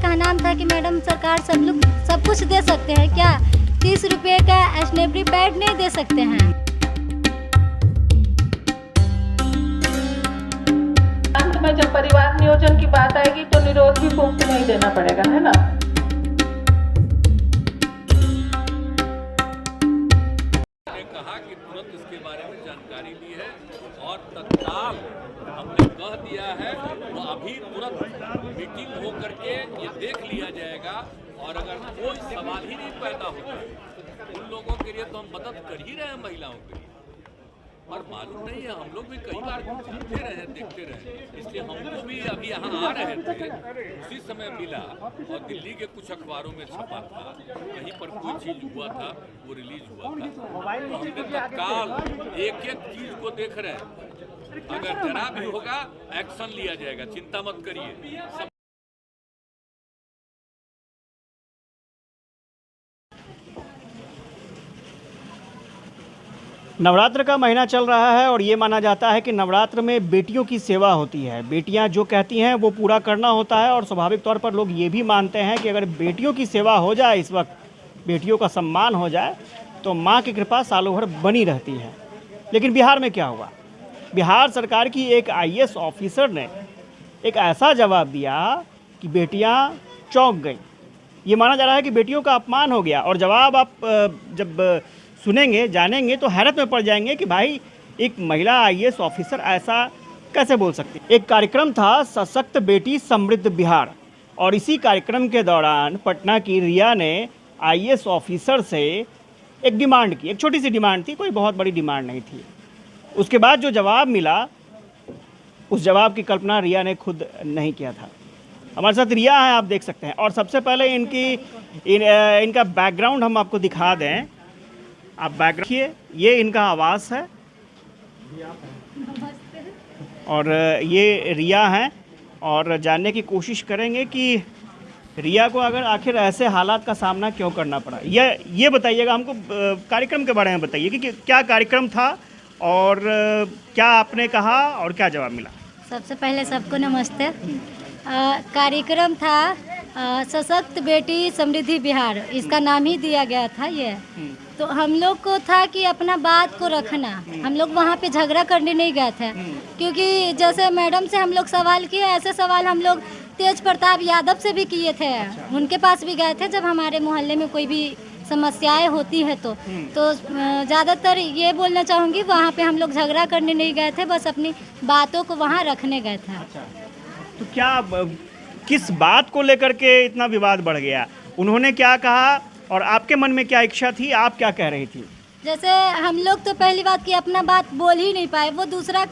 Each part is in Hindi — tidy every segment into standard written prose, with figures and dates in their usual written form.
कहना था कि मैडम सरकार सब कुछ दे सकते हैं क्या? 30 रुपये का स्टेशनरी पैड नहीं दे सकते हैं? अंत में जब परिवार नियोजन की बात आएगी तो निरोध भी मुफ्त नहीं देना पड़ेगा, है ना? कहा कि तुरंत इसके बारे में जानकारी ली है और तत्काल हमने कह दिया है वो अभी तुरंत मीटिंग हो करके ये देख लिया जाएगा और अगर कोई सवाल ही नहीं पैदा होता उन लोगों के लिए तो हम मदद कर ही रहे हैं महिलाओं के लिए। और मालूम नहीं है, हम लोग भी कई बार सुनते रहे देखते रहे, इसलिए हमको भी अभी यहाँ आ रहे थे उसी समय मिला और दिल्ली के कुछ अखबारों में छपा था, कहीं पर कोई चीज हुआ था वो रिलीज हुआ था। तो हमने तत्काल एक एक चीज को देख रहे हैं, अगर जरा भी होगा एक्शन लिया जाएगा, चिंता मत करिए। नवरात्र का महीना चल रहा है और ये माना जाता है कि नवरात्र में बेटियों की सेवा होती है। बेटियां जो कहती हैं वो पूरा करना होता है और स्वाभाविक तौर पर लोग ये भी मानते हैं कि अगर बेटियों की सेवा हो जाए, इस वक्त बेटियों का सम्मान हो जाए, तो मां की कृपा सालों भर बनी रहती है। लेकिन बिहार में क्या हुआ? बिहार सरकार की एक IAS ऑफिसर ने एक ऐसा जवाब दिया कि बेटियाँ चौंक गई। ये माना जा रहा है कि बेटियों का अपमान हो गया और जवाब आप जब सुनेंगे, जानेंगे तो हैरत में पड़ जाएंगे कि भाई एक महिला IAS ऑफिसर ऐसा कैसे बोल सकती है। एक कार्यक्रम था सशक्त बेटी समृद्ध बिहार और इसी कार्यक्रम के दौरान पटना की रिया ने IAS ऑफिसर से एक डिमांड की। एक छोटी सी डिमांड थी, कोई बहुत बड़ी डिमांड नहीं थी। उसके बाद जो जवाब मिला, उस जवाब की कल्पना रिया ने खुद नहीं किया था। हमारे साथ रिया है, आप देख सकते हैं। और सबसे पहले इनका बैकग्राउंड हम आपको दिखा दें। आप बैकग्राउंड देखिए, ये इनका आवास है और ये रिया हैं और जानने की कोशिश करेंगे कि रिया को अगर आखिर ऐसे हालात का सामना क्यों करना पड़ा। ये बताइएगा हमको, कार्यक्रम के बारे में बताइए कि क्या कार्यक्रम था और क्या आपने कहा और क्या जवाब मिला। सबसे पहले सबको नमस्ते। कार्यक्रम था सशक्त बेटी समृद्धि बिहार, इसका नाम ही दिया गया था ये। तो हम लोग को था कि अपना बात को रखना, हम लोग वहाँ पे झगड़ा करने नहीं गए थे, क्योंकि जैसे मैडम से हम लोग सवाल किए, ऐसे सवाल हम लोग तेज प्रताप यादव से भी किए थे। उनके पास भी गए थे जब हमारे मोहल्ले में कोई भी समस्याएं होती है तो ज़्यादातर ये बोलना चाहूँगी, वहाँ पे हम लोग झगड़ा करने नहीं गए थे, बस अपनी बातों को वहाँ रखने गए थे। तो क्या किस बात को लेकर के इतना विवाद बढ़ गया? उन्होंने क्या कहा और आपके मन में क्या इच्छा थी, आप क्या कह रही थी? जैसे हम लोग तो पहली बात की अपना बात बोल ही नहीं पाए, वो दूसरा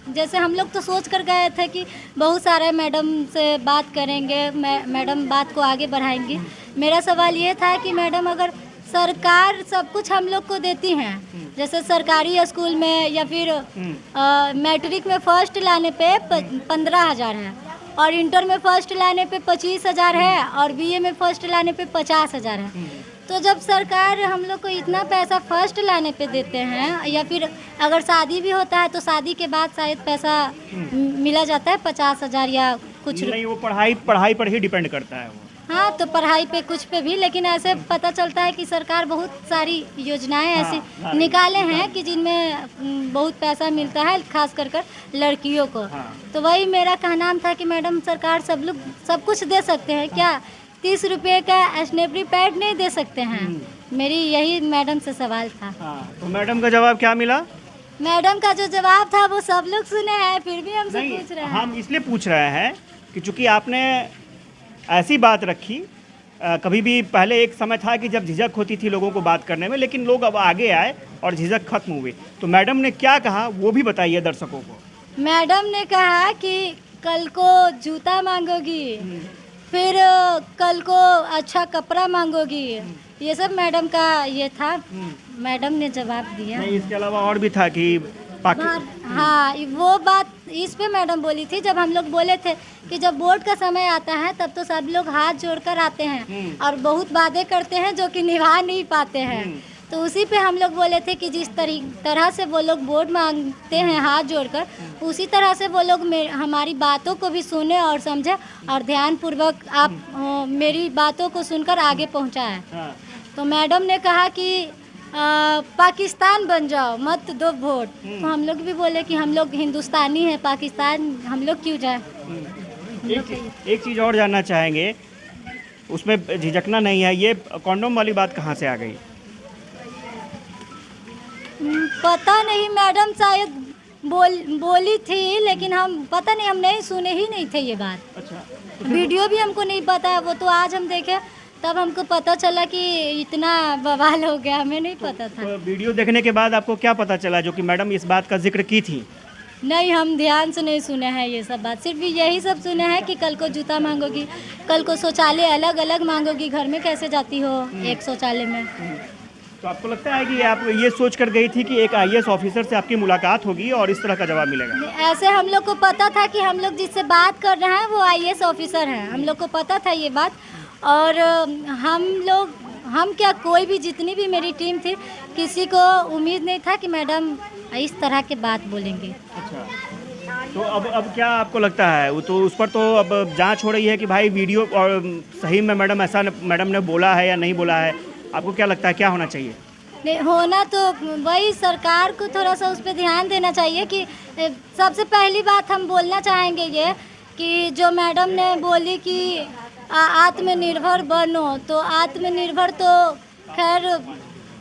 जैसे हम लोग तो सोच कर गए थे कि बहुत सारे मैडम से बात करेंगे, मैडम बात को आगे बढ़ाएंगी। मेरा सवाल ये था कि मैडम अगर सरकार सब कुछ हम लोग को देती हैं, जैसे सरकारी स्कूल में या फिर मैट्रिक में फर्स्ट लाने पे 15,000 है और इंटर में फर्स्ट लाने पे 25,000 है और BA में फर्स्ट लाने पे 50,000 है। तो जब सरकार हम लोग को इतना पैसा फर्स्ट लाने पे देते हैं, या फिर अगर शादी भी होता है तो शादी के बाद शायद पैसा मिला जाता है 50,000 या कुछ नहीं, वो पढ़ाई पर ही डिपेंड करता है वो। हाँ, तो पढ़ाई पे कुछ पे भी, लेकिन ऐसे पता चलता है कि सरकार बहुत सारी योजनाएं ऐसी निकाले हैं कि जिनमें बहुत पैसा मिलता है, खास कर लड़कियों को। तो वही मेरा कहना था कि मैडम सरकार सब कुछ दे सकते हैं क्या? 30 रुपये का स्टेशनरी पैड नहीं दे सकते हैं? मेरी यही मैडम से सवाल था। तो मैडम का जवाब क्या मिला? मैडम का जो जवाब था वो सब लोग सुने हैं, फिर भी हमसे पूछ रहे हैं। हम इसलिए पूछ रहे हैं कि चूँकि आपने ऐसी बात रखी, कभी भी पहले एक समय था कि जब झिझक होती थी लोगों को बात करने में, लेकिन लोग अब आगे आए और झिझक खत्म हुई। तो मैडम ने क्या कहा वो भी बताइए दर्शकों को। मैडम ने कहा कि कल को जूता मांगोगी, फिर कल को अच्छा कपड़ा मांगोगी, ये सब मैडम का ये था। मैडम ने जवाब दिया। नहीं, इसके अलावा और भी था कि हाँ, वो बात इस पे मैडम बोली थी जब हम लोग बोले थे कि जब वोट का समय आता है तब तो सब लोग हाथ जोड़कर आते हैं और बहुत वादे करते हैं जो कि निभा नहीं पाते हैं। तो उसी पे हम लोग बोले थे कि जिस तरह से वो लोग वोट मांगते हैं हाथ जोड़कर, उसी तरह से वो लोग हमारी बातों को भी सुने और समझे और ध्यानपूर्वक आप मेरी बातों को सुनकर आगे पहुंचाएं। हाँ। तो मैडम ने कहा कि पाकिस्तान बन जाओ, मत दो वोट। तो हम लोग भी बोले कि हम लोग हिंदुस्तानी हैं, पाकिस्तान हम लोग क्यों जाए। एक चीज़ और जानना चाहेंगे, उसमें झिझकना नहीं है, ये कॉन्डोम वाली बात कहाँ से आ गई? पता नहीं, मैडम शायद बोली थी, लेकिन हम पता नहीं, हम नहीं सुने ही नहीं थे ये बात। अच्छा। वीडियो भी हमको नहीं पता है, वो तो आज हम देखे तब हमको पता चला कि इतना बवाल हो गया, हमें नहीं पता था। तो वीडियो देखने के बाद आपको क्या पता चला जो कि मैडम इस बात का जिक्र की थी? नहीं, हम ध्यान से नहीं सुने हैं ये सब बात, सिर्फ यही सब सुने हैं कि कल को जूता मांगोगी, कल को शौचालय अलग अलग मांगोगी, घर में कैसे जाती हो एक शौचालय में। तो आपको लगता है कि आप ये सोच कर गई थी कि एक आईएएस ऑफिसर से आपकी मुलाकात होगी और इस तरह का जवाब मिलेगा? ऐसे हम लोग को पता था कि हम लोग जिससे बात कर रहे हैं वो आईएएस ऑफिसर हैं, हम लोग को पता था ये बात। और हम क्या, कोई भी, जितनी भी मेरी टीम थी, किसी को उम्मीद नहीं था कि मैडम इस तरह के बात बोलेंगे। अच्छा। तो अब क्या आपको लगता है, वो तो उस पर तो अब जांच हो रही है कि भाई वीडियो और सही में मैडम ने बोला है या नहीं बोला है, आपको क्या लगता है क्या होना चाहिए? नहीं, होना तो वही सरकार को थोड़ा सा उस पर ध्यान देना चाहिए कि सबसे पहली बात हम बोलना चाहेंगे ये कि जो मैडम ने बोली कि आत्मनिर्भर बनो, तो आत्मनिर्भर तो खैर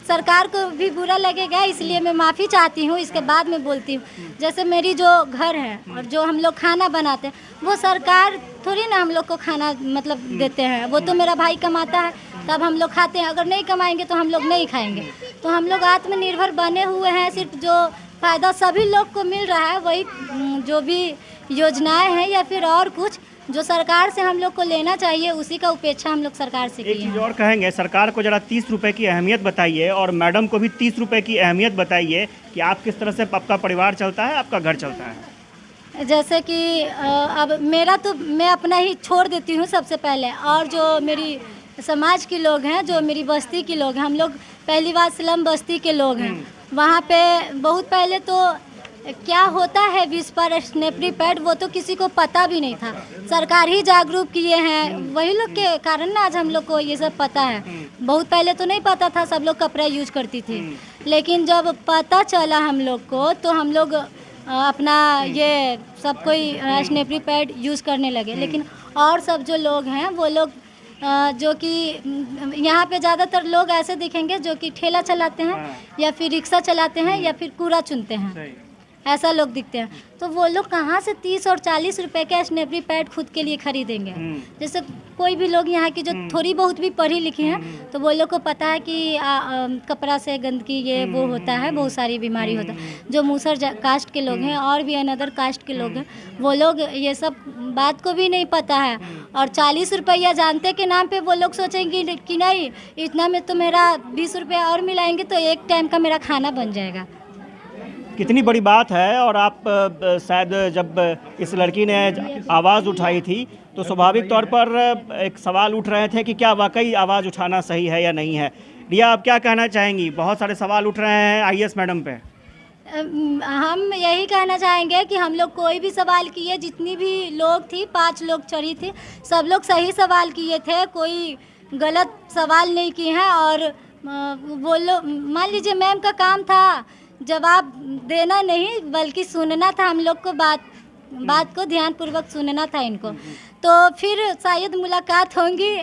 सरकार को भी बुरा लगेगा, इसलिए मैं माफ़ी चाहती हूँ, इसके बाद में बोलती हूँ। जैसे मेरी जो घर है और जो हम लोग खाना बनाते हैं, वो सरकार थोड़ी ना हम लोग को खाना मतलब देते हैं, वो तो मेरा भाई कमाता है तब हम लोग खाते हैं, अगर नहीं कमाएंगे तो हम लोग नहीं खाएंगे। तो हम लोग आत्मनिर्भर बने हुए हैं, सिर्फ जो फ़ायदा सभी लोग को मिल रहा है वही जो भी योजनाएं हैं या फिर और कुछ जो सरकार से हम लोग को लेना चाहिए, उसी का उपेक्षा हम लोग सरकार से किए हैं। एक चीज़ और कहेंगे, सरकार को जरा 30 रुपए की अहमियत बताइए और मैडम को भी 30 रुपए की अहमियत बताइए कि आप किस तरह से आपका परिवार चलता है, आपका घर चलता है। जैसे कि अब मेरा तो मैं अपना ही छोड़ देती हूँ सबसे पहले, और जो मेरी समाज के लोग हैं, जो मेरी बस्ती के लोग हैं, हम लोग पहली बार स्लम बस्ती के लोग हैं, वहाँ पे बहुत पहले तो क्या होता है विष पर स्नेपरी पैड, वो तो किसी को पता भी नहीं था, सरकार ही जागरूक किए हैं, वही लोग के कारण ना आज हम लोग को ये सब पता है। बहुत पहले तो नहीं पता था, सब लोग कपड़ा यूज करती थी, लेकिन जब पता चला हम लोग को तो हम लोग अपना ये सब कोई स्नेपरी पैड यूज़ करने लगे। लेकिन और सब जो लोग हैं वो लोग जो कि यहाँ पे ज़्यादातर लोग ऐसे दिखेंगे जो कि ठेला चलाते हैं या फिर रिक्शा चलाते हैं या फिर कूड़ा चुनते हैं, ऐसा लोग दिखते हैं। तो वो लोग कहाँ से 30 और 40 रुपए का स्नेपरी पैड खुद के लिए खरीदेंगे। जैसे कोई भी लोग यहाँ की जो थोड़ी बहुत भी पढ़ी लिखी हैं, तो वो लोग को पता है कि कपड़ा से गंदगी ये वो होता है, बहुत सारी बीमारी होता है। जो मूसर कास्ट के लोग हैं और भी अनदर कास्ट के लोग हैं, वो लोग ये सब बात को भी नहीं पता है, और 40 रुपया जानते के नाम पे वो लोग सोचेंगे कि नहीं, इतना में तो मेरा 20 रुपया और मिलाएंगे तो एक टाइम का मेरा खाना बन जाएगा। कितनी बड़ी बात है। और आप शायद जब इस लड़की ने आवाज़ उठाई थी तो स्वाभाविक तौर पर एक सवाल उठ रहे थे कि क्या वाकई आवाज़ उठाना सही है या नहीं है। रिया, आप क्या कहना चाहेंगी? बहुत सारे सवाल उठ रहे हैं आईएएस मैडम पे। हम यही कहना चाहेंगे कि हम लोग कोई भी सवाल किए, जितनी भी लोग थी, 5 लोग चढ़ी थी, सब लोग सही सवाल किए थे, कोई गलत सवाल नहीं किए हैं। और वो लोग, मान लीजिए मैम का काम था जवाब देना नहीं बल्कि सुनना था, हम लोग को बात को ध्यानपूर्वक सुनना था इनको, तो फिर शायद मुलाकात होंगी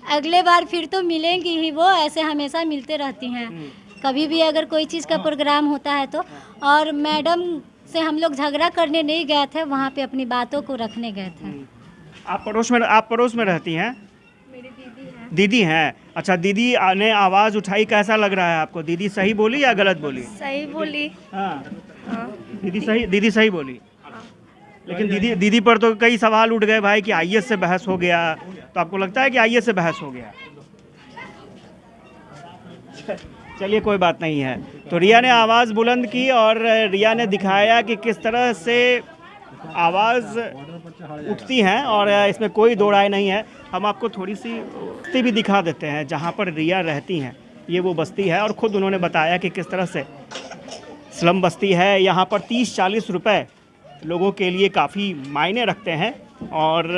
अगले बार, फिर तो मिलेंगी ही, वो ऐसे हमेशा मिलते रहती हैं कभी भी अगर कोई चीज़ का प्रोग्राम होता है तो। और मैडम से हम लोग झगड़ा करने नहीं गए थे, वहाँ पे अपनी बातों को रखने गए थे। आप पड़ोस में रहती हैं? मेरी दीदी है। दीदी हैं? अच्छा, दीदी ने आवाज़ उठाई, कैसा लग रहा है आपको? दीदी सही बोली या गलत बोली? सही बोली। हाँ, दीदी सही बोली। लेकिन दीदी पर तो कई सवाल उठ गए भाई कि आईएएस से बहस हो गया, तो आपको लगता है कि आईएएस से बहस हो गया? चलिए, कोई बात नहीं है। तो रिया ने आवाज़ बुलंद की और रिया ने दिखाया कि किस तरह से आवाज़ उठती हैं और इसमें कोई दो राय नहीं है। हम आपको थोड़ी सी भी दिखा देते हैं जहाँ पर रिया रहती हैं। ये वो बस्ती है और ख़ुद उन्होंने बताया कि किस तरह से स्लम बस्ती है। यहाँ पर 30-40 रुपए लोगों के लिए काफ़ी मायने रखते हैं और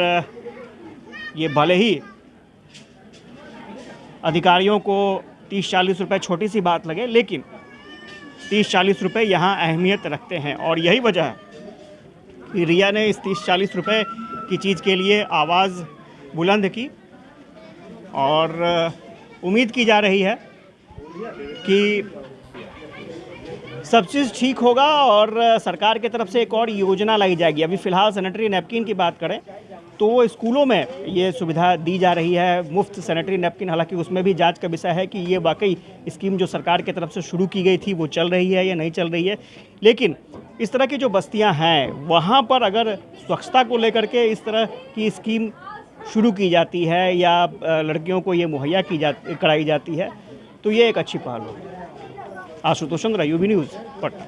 ये भले ही अधिकारियों को 30-40 रुपए छोटी सी बात लगे, लेकिन 30-40 रुपए यहाँ अहमियत रखते हैं और यही वजह है कि रिया ने इस 30-40 रुपए की चीज़ के लिए आवाज़ बुलंद की और उम्मीद की जा रही है कि सब चीज़ ठीक होगा और सरकार की तरफ से एक और योजना लाई जाएगी। अभी फ़िलहाल सैनिटरी नैपकिन की बात करें तो स्कूलों में ये सुविधा दी जा रही है, मुफ्त सैनिटरी नैपकिन। हालांकि उसमें भी जांच का विषय है कि ये वाकई स्कीम जो सरकार की तरफ से शुरू की गई थी वो चल रही है या नहीं चल रही है। लेकिन इस तरह की जो बस्तियां हैं वहाँ पर अगर स्वच्छता को लेकर के इस तरह की स्कीम शुरू की जाती है या लड़कियों को ये मुहैया कराई जाती है तो ये एक अच्छी पहल होगी। आशुतोष चंद्र, यूबी न्यूज़, पटना।